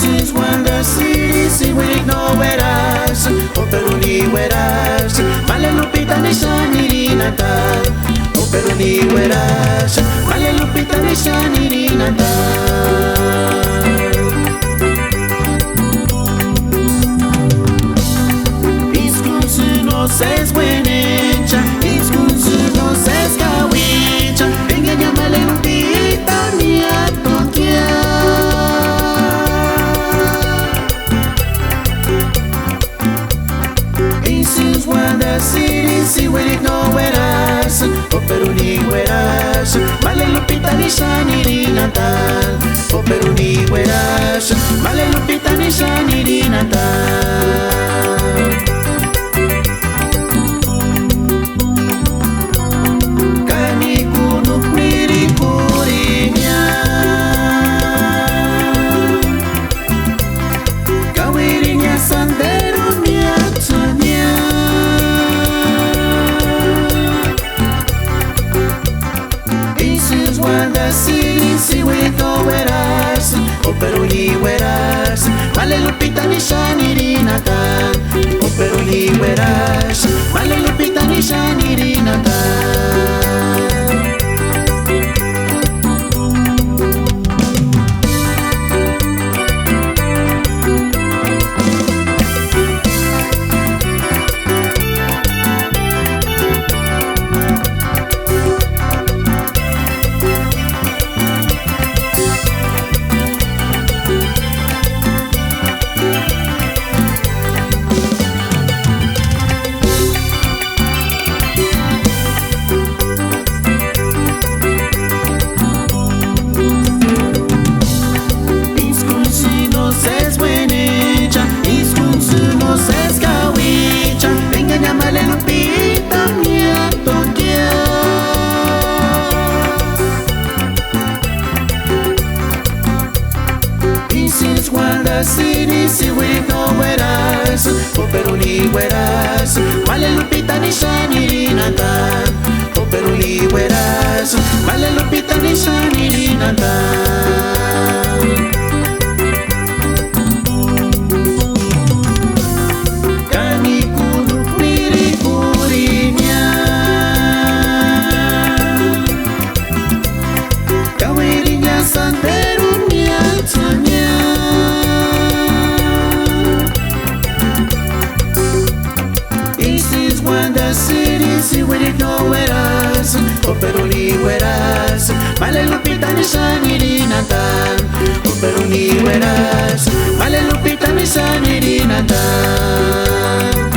is Wonder City, si we nowhere else. Oh, pero ni where else. Male Lupita ni Shani ni Natal. Oh, pero ni where else. Male Lupita ni Shani ni Natal. No ses buenecha, discurso no ses cawicha. Venga, llámale Lupita ni a toquear. This is Wonder City, si we didn't know where else. Oh, pero ni where else. Male Lupita ni Shani ni Natal. Oh, pero ni where else. Male Lupita ni Shani ni Natal. Si we know where else, oh, pero ni where else. Male Lupita ni Shani ni Natal. Oh, pero ni where else. Male Lupita ni Shani ni Natal. Wonder City, si we know where else. Oh, pero ni where else. Male Lupita ni Shani ni Natal. Oh, pero ni where else. Male Lupita ni Shani ni Natal. Kani kunuk miri kurinya. Kawirinya santerunya tanya. Wonder City, si we didn't know where else. Oh, pero ni where else. Male Lupita ni Shani ni Natal. Oh, pero ni where else. Male Lupita ni Shani ni Natal.